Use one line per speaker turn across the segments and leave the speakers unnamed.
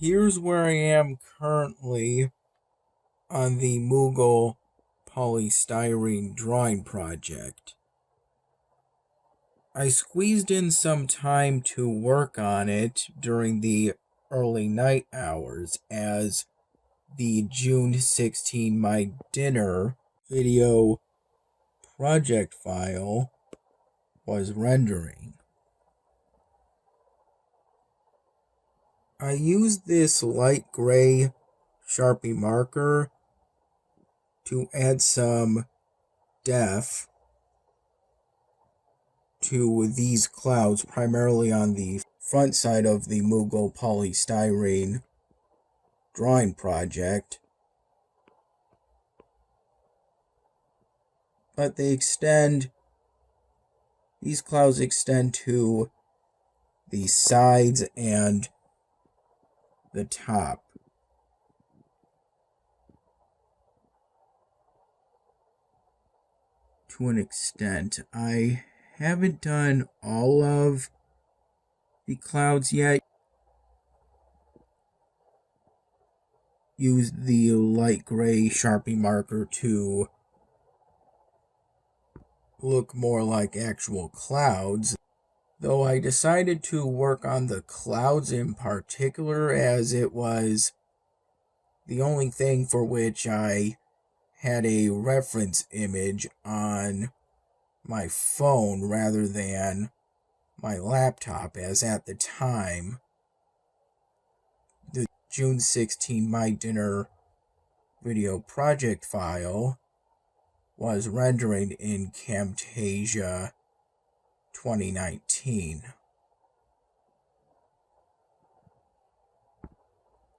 Here's where I am currently on the Mughal polystyrene drawing project. I squeezed in some time to work on it during the early night hours as the June 16 My Dinner video project file was rendering. I used this light gray Sharpie marker to add some depth to these clouds, primarily on the front side of the Mughal polystyrene drawing project. But these clouds extend to the sides and the top. To an extent. I haven't done all of the clouds yet. Use the light gray Sharpie marker to look more like actual clouds, though I decided to work on the clouds in particular as it was the only thing for which I had a reference image on my phone rather than my laptop, as at the time the June 16 My Dinner video project file was rendering in Camtasia 2019.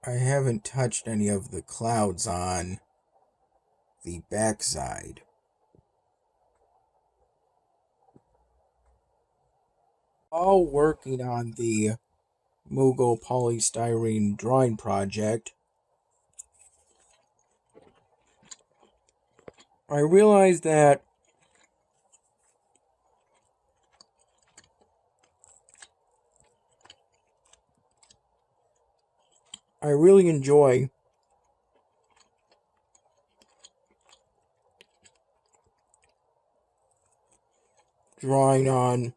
I haven't touched any of the clouds on the backside. While working on the Mughal polystyrene drawing project, I realized that I really enjoy drawing on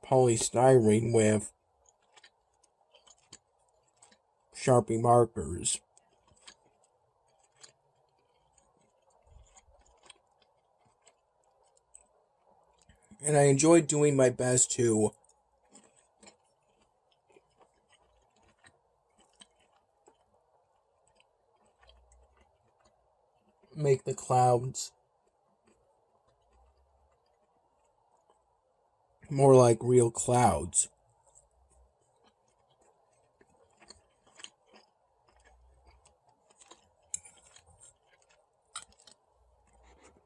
polystyrene with Sharpie markers. And I enjoy doing my best to make the clouds more like real clouds.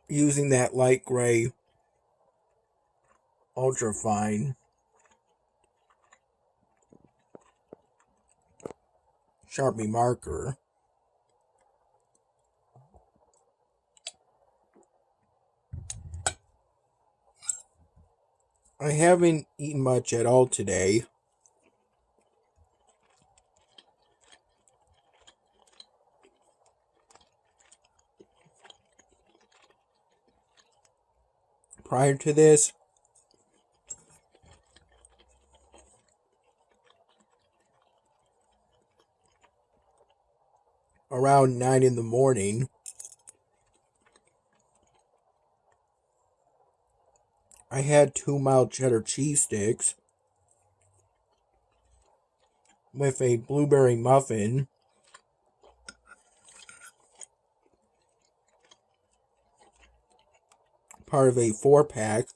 Using that light gray ultrafine Sharpie marker. I haven't eaten much at all today. Prior to this, around 9 in the morning, I had 2 mild cheddar cheese sticks with a blueberry muffin, part of a 4-pack.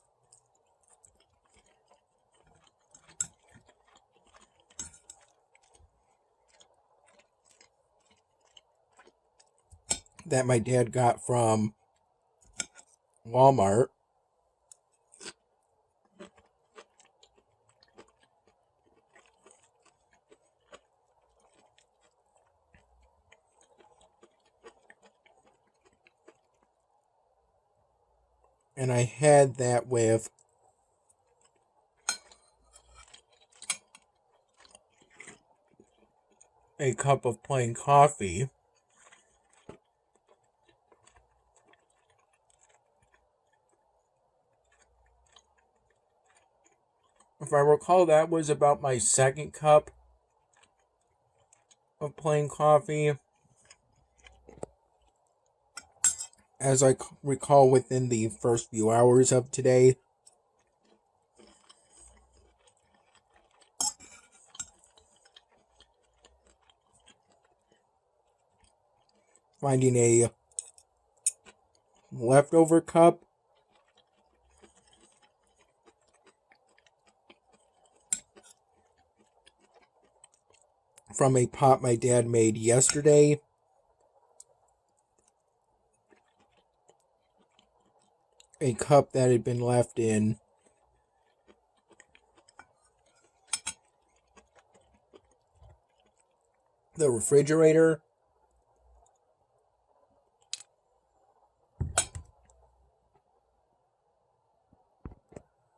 That my dad got from Walmart. And I had that with a cup of plain coffee. If I recall, that was about my second cup of plain coffee. As I recall, within the first few hours of today, finding a leftover cup from a pot my dad made yesterday. A cup that had been left in the refrigerator.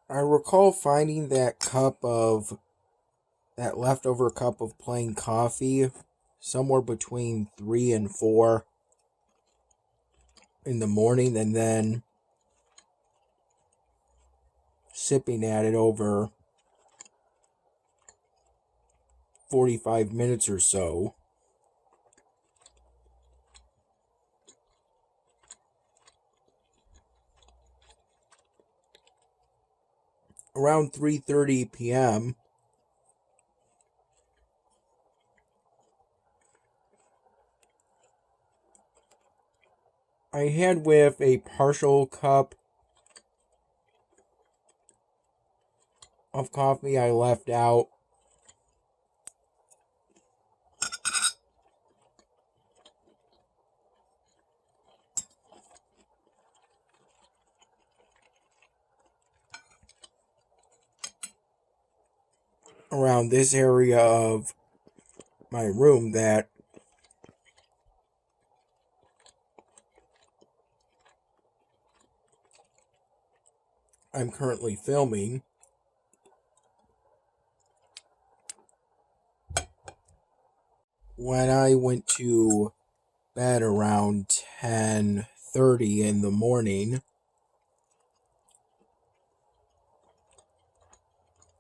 I recall finding that leftover cup of plain coffee somewhere between 3 and 4 in the morning, and then sipping at it over 45 minutes or so. Around 3:30 p.m., I had with a partial cup of coffee I left out. Around this area of my room that I'm currently filming. When I went to bed around 10:30 in the morning,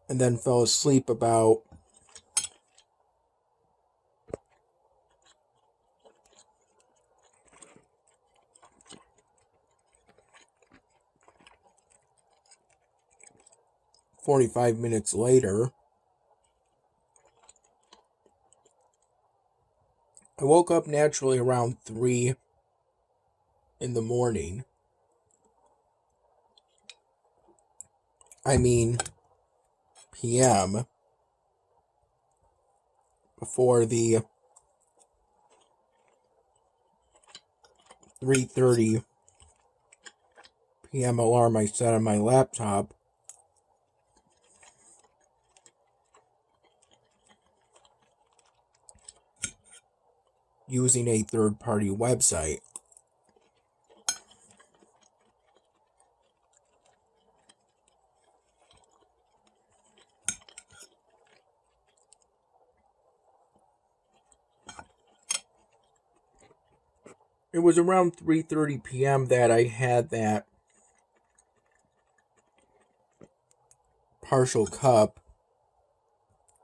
and then fell asleep about 45 minutes later. I woke up naturally around 3 in the morning. I mean, PM, before the 3:30 p.m. alarm I set on my laptop, using a third-party website. It was around 3:30 p.m. that I had that partial cup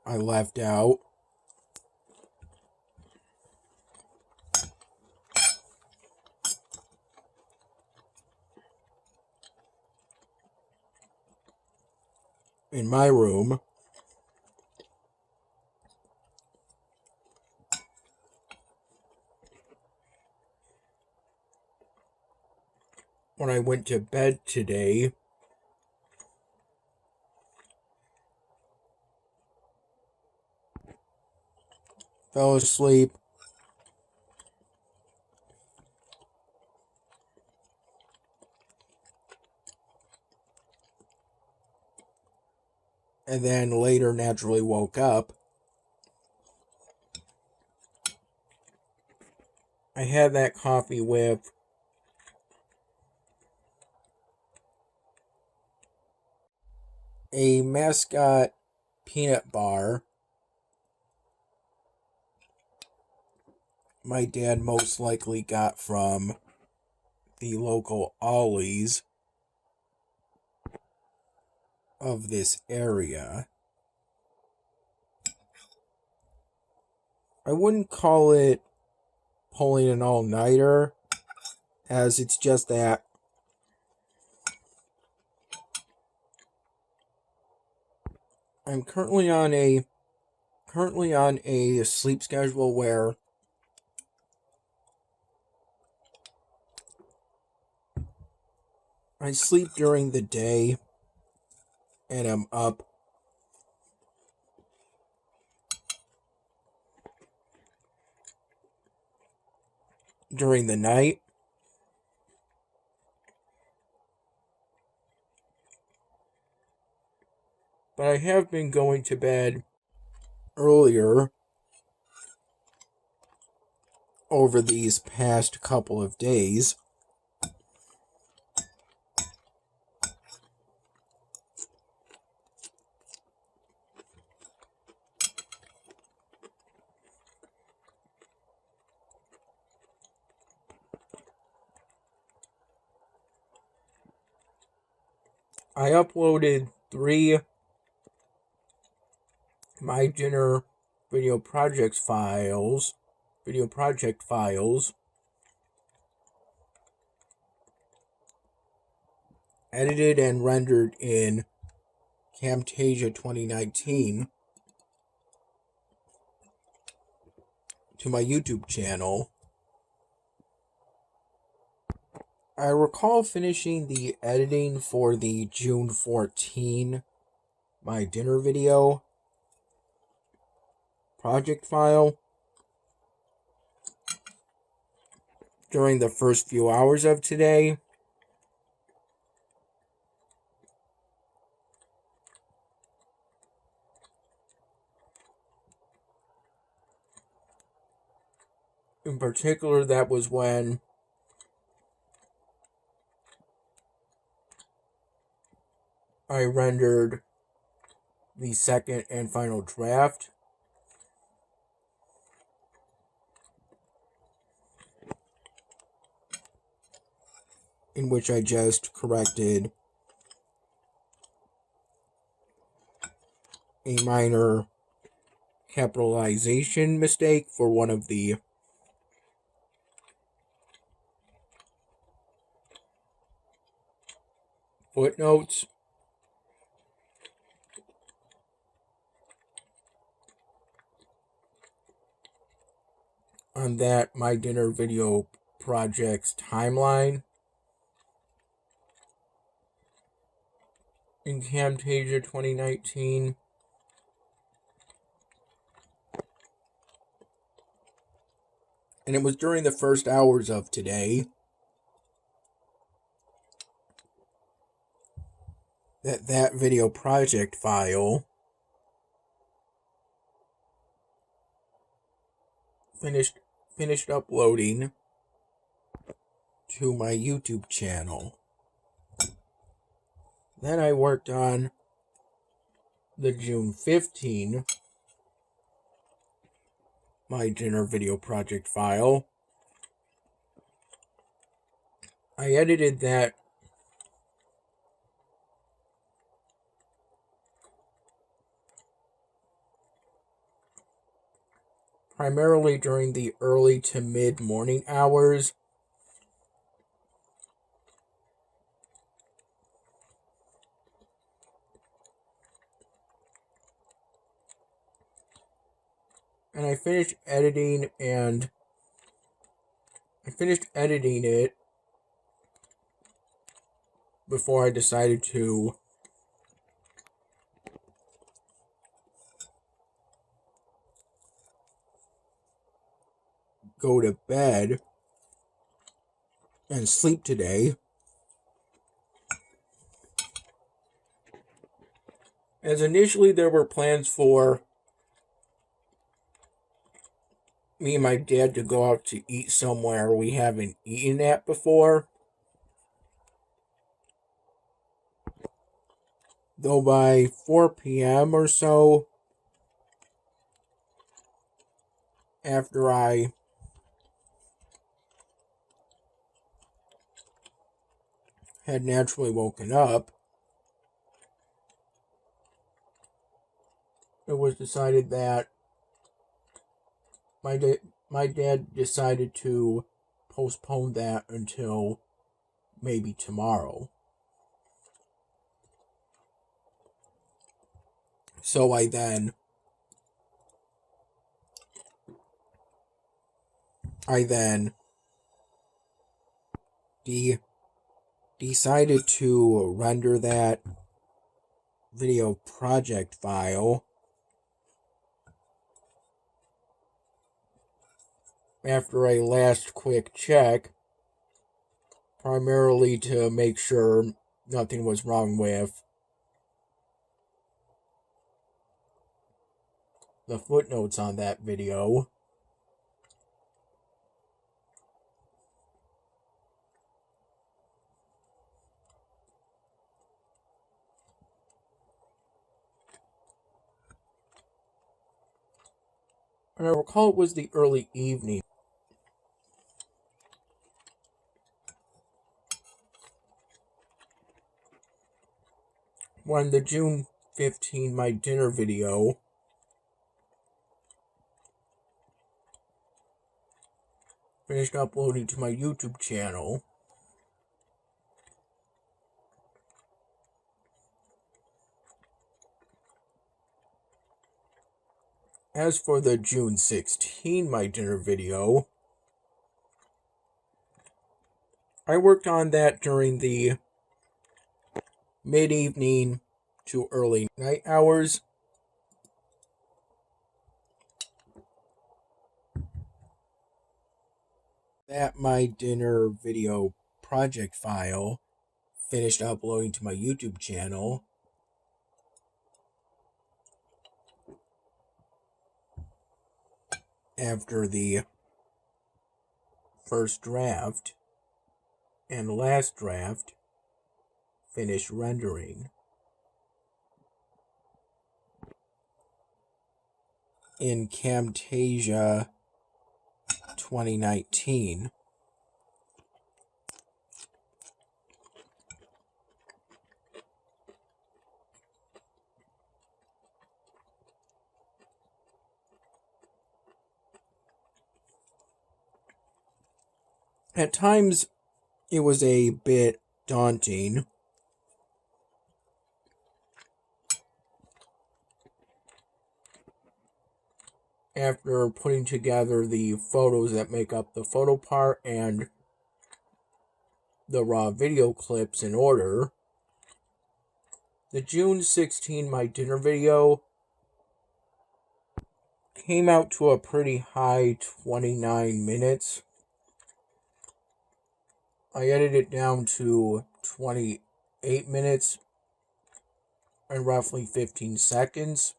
I left out. In my room. When I went to bed today, fell asleep and then later naturally woke up. I had that coffee with a mascot peanut bar my dad most likely got from the local Ollie's of this area. I wouldn't call it pulling an all-nighter, as it's just that I'm currently on a sleep schedule where I sleep during the day and I'm up during the night. But I have been going to bed earlier over these past couple of days. I uploaded 3 My Dinner video project files, edited and rendered in Camtasia 2019 to my YouTube channel. I recall finishing the editing for the June 14 My Dinner video project file during the first few hours of today. In particular, that was when I rendered the second and final draft, in which I just corrected a minor capitalization mistake for one of the footnotes. On that My Dinner video project's timeline in Camtasia 2019. And it was during the first hours of today that video project file finished uploading to my YouTube channel. Then I worked on the June 15 My Dinner video project file. I edited that primarily during the early to mid-morning hours. And I finished editing it before I decided to go to bed and sleep today. As initially there were plans for me and my dad to go out to eat somewhere we haven't eaten at before. Though by 4 p.m. or so, after I had naturally woken up, it was decided that my dad decided to postpone that until maybe tomorrow. So I then decided to render that video project file after a last quick check, primarily to make sure nothing was wrong with the footnotes on that video. And I recall it was the early evening when the June 15 my dinner video finished uploading to my YouTube channel. As for the June 16 my dinner video, I worked on that during the mid-evening to early night hours. That my dinner video project file finished uploading to my YouTube channel. After the first draft and last draft finished rendering. In Camtasia 2019. At times, it was a bit daunting. After putting together the photos that make up the photo part and the raw video clips in order, the June 16 my dinner video came out to a pretty high 29 minutes. I edited it down to 28 minutes and roughly 15 seconds.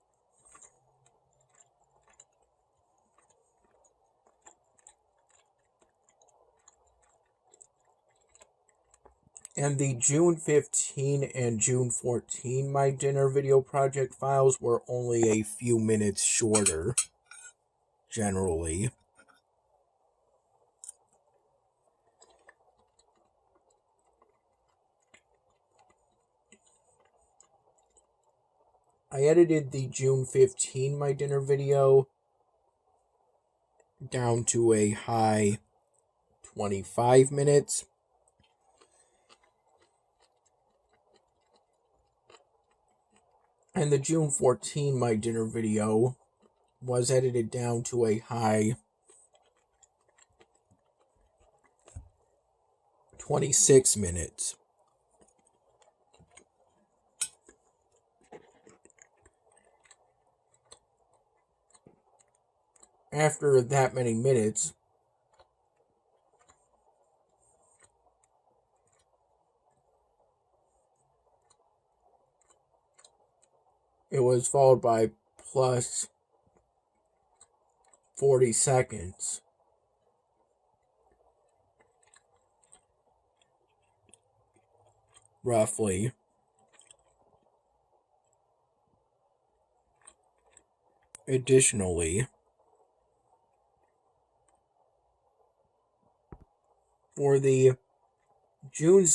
And the June 15 and June 14 my dinner video project files were only a few minutes shorter, generally. I edited the June 15 my dinner video down to a high 25 minutes. And the June 14 my dinner video was edited down to a high 26 minutes. After that many minutes, it was followed by plus 40 seconds. Roughly. Additionally, for the June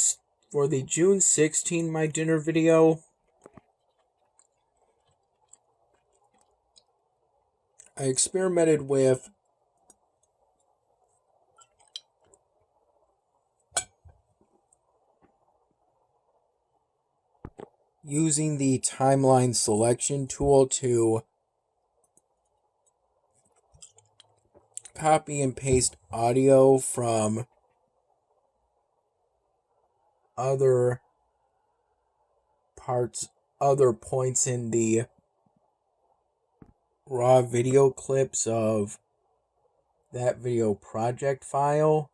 For the June 16 My Dinner video, I experimented with using the timeline selection tool to copy and paste audio from other points in the raw video clips of that video project file.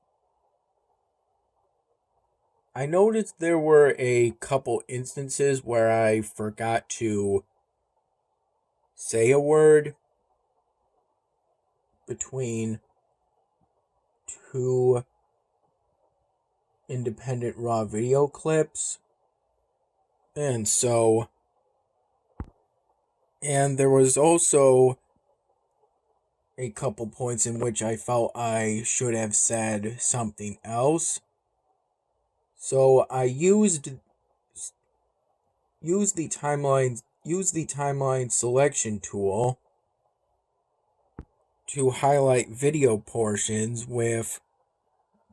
I noticed there were a couple instances where I forgot to say a word between two independent raw video clips. And there was also a couple points in which I felt I should have said something else. So I used the timeline selection tool to highlight video portions with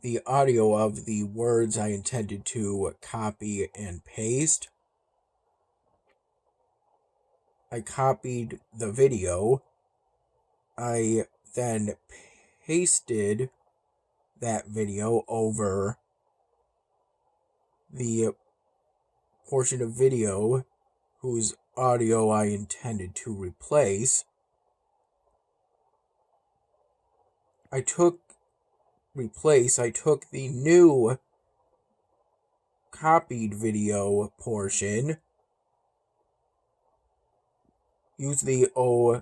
the audio of the words I intended to copy and paste. I copied the video. I then pasted that video over the portion of video whose audio I intended to replace. I took the new copied video portion, used the opacency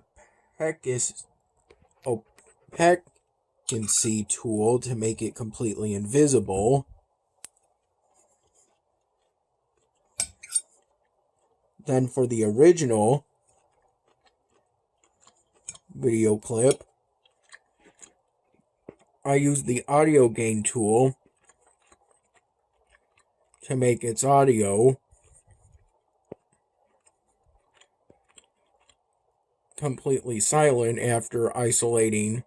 tool to make it completely invisible. Then for the original video clip, I used the audio gain tool to make its audio completely silent after isolating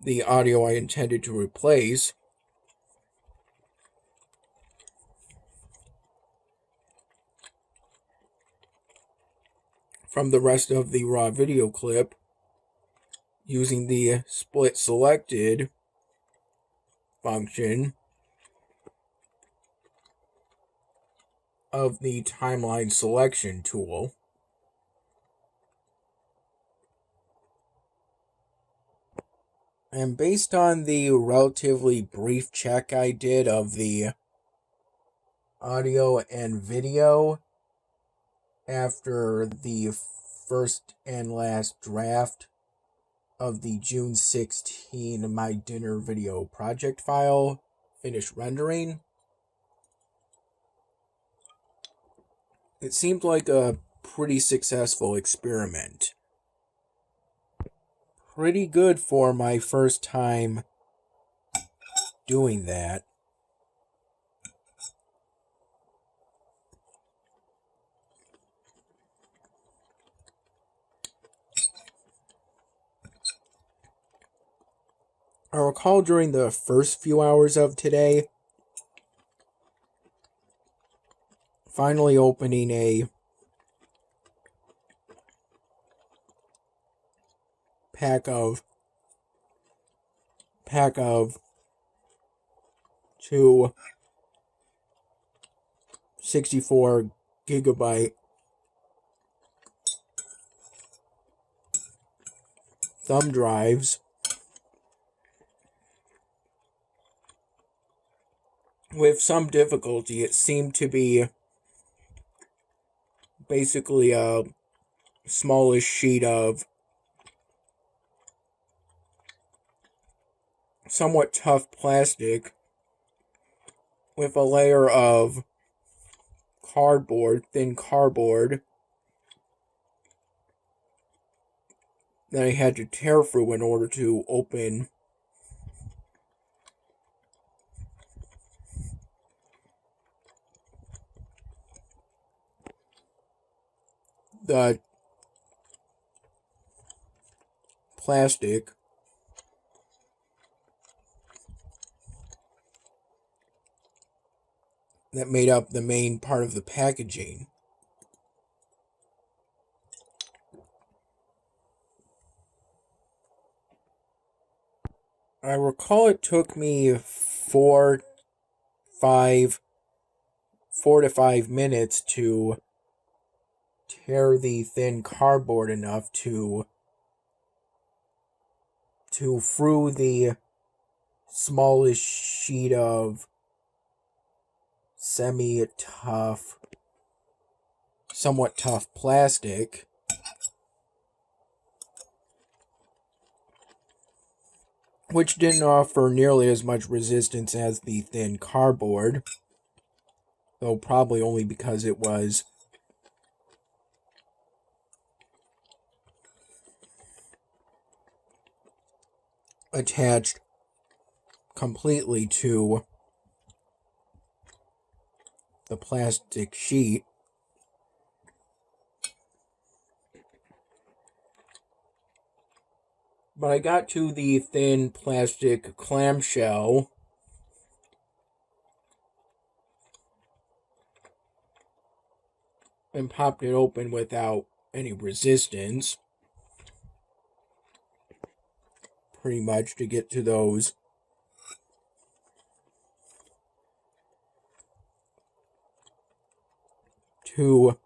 the audio I intended to replace from the rest of the raw video clip using the split selected function of the timeline selection tool. And based on the relatively brief check I did of the audio and video after the first and last draft of the June 16 My Dinner video project file finished rendering, it seemed like a pretty successful experiment. Pretty good for my first time doing that. I recall during the first few hours of today, finally opening a pack of 2 64 gigabyte thumb drives with some difficulty. It seemed to be basically a smallish sheet of somewhat tough plastic with a layer of thin cardboard that I had to tear through in order to open the plastic that made up the main part of the packaging. I recall it took me 4 to 5 minutes to tear the thin cardboard enough to through the smallest sheet of semi-tough, somewhat tough plastic, which didn't offer nearly as much resistance as the thin cardboard, though probably only because it was attached completely to the plastic sheet. But I got to the thin plastic clamshell and popped it open without any resistance, pretty much, to get to those two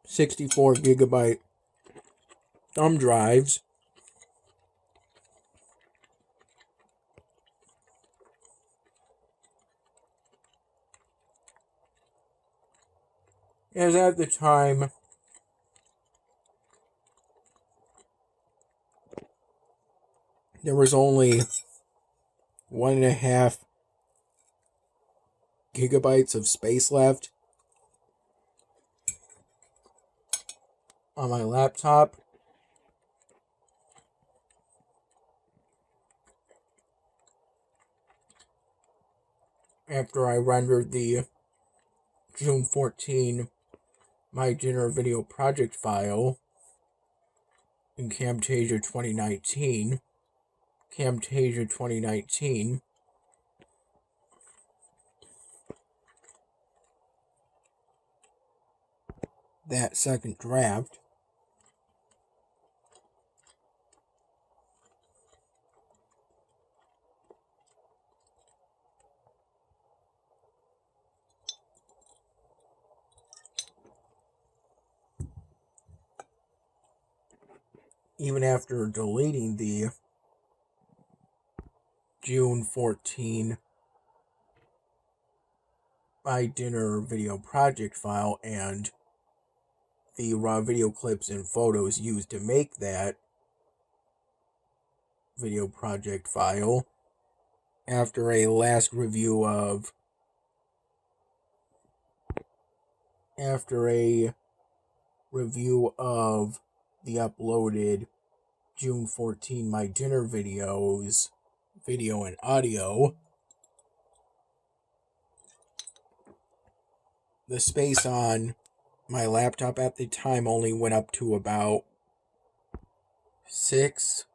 64 GB thumb drives. As at the time, there was only 1.5 GB of space left on my laptop. After I rendered the June 14 My Dinner video project file in Camtasia 2019, that second draft, even after deleting the June 14 My Dinner video project file and the raw video clips and photos used to make that video project file, after a last review of the uploaded June 14 My Dinner videos, video and audio, the space on my laptop at the time only went up to about 6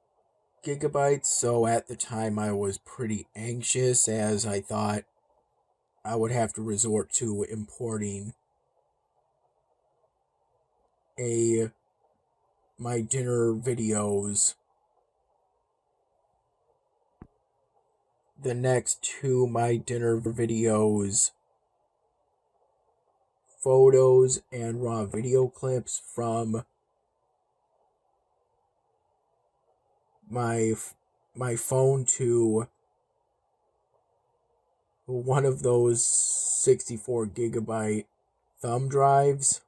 GB, so at the time I was pretty anxious, as I thought I would have to resort to importing My Dinner videos, the next two My Dinner videos, photos and raw video clips from my phone to one of those 64 GB thumb drives.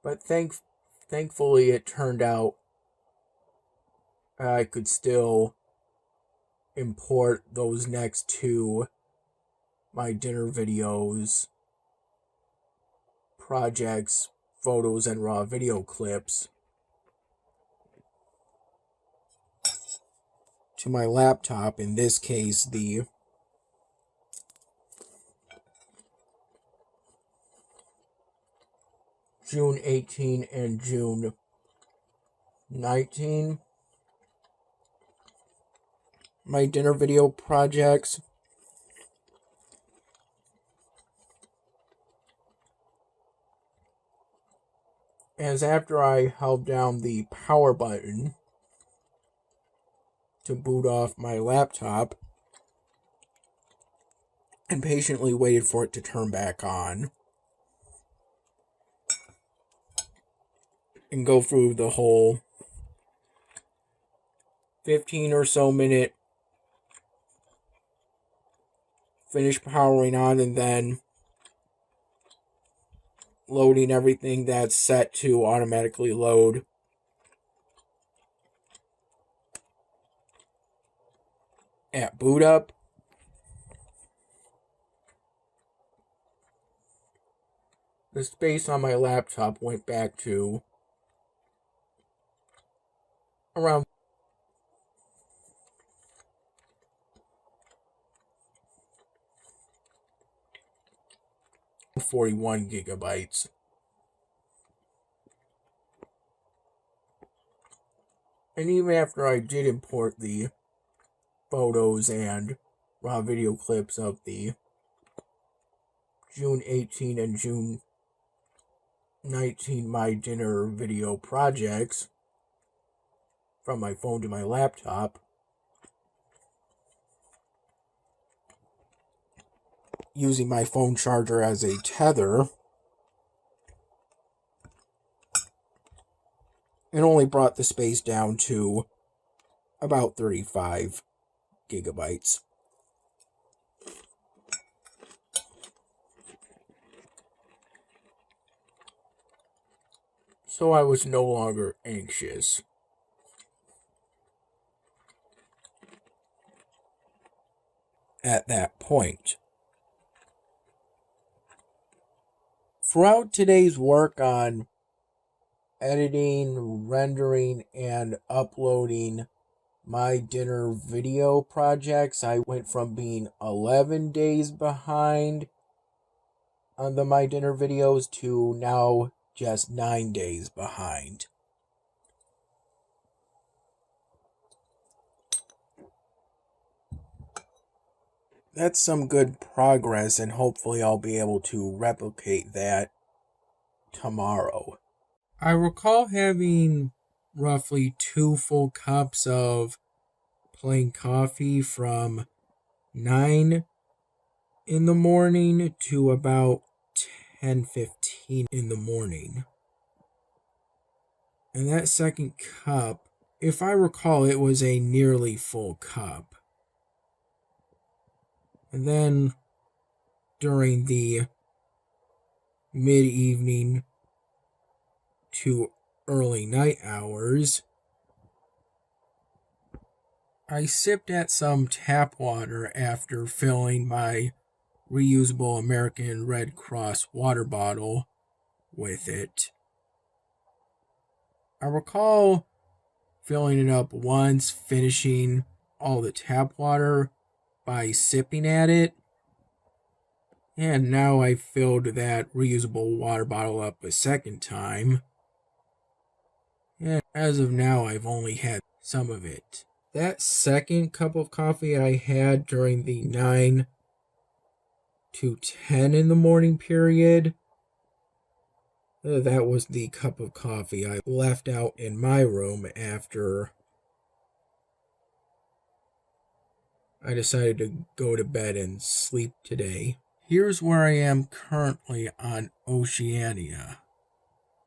But thankfully it turned out I could still import those next two My Dinner videos, projects, photos, and raw video clips to my laptop, in this case the June 18 and June 19, my dinner video projects. As after I held down the power button to boot off my laptop and patiently waited for it to turn back on and go through the whole 15 or so minute finish powering on and then loading everything that's set to automatically load at boot up. The space on my laptop went back to around 41 gigabytes. And even after I did import the photos and raw video clips of the June 18 and June 19 My Dinner video projects from my phone to my laptop, using my phone charger as a tether, it only brought the space down to about 35 gigabytes. So I was no longer anxious. At that point. Throughout today's work on editing, rendering, and uploading my dinner video projects, I went from being 11 days behind on the My Dinner videos to now just 9 days behind. That's some good progress, and hopefully I'll be able to replicate that tomorrow. I recall having roughly 2 full cups of plain coffee from 9 in the morning to about 10:15 in the morning. And that second cup, if I recall, it was a nearly full cup. And then during the mid-evening to early night hours, I sipped at some tap water after filling my reusable American Red Cross water bottle with it. I recall filling it up once, finishing all the tap water by sipping at it, and now I filled that reusable water bottle up a second time, and as of now I've only had some of it. That second cup of coffee I had during the 9 to 10 in the morning period, that was the cup of coffee I left out in my room after I decided to go to bed and sleep today. Here's where I am currently on Oceania.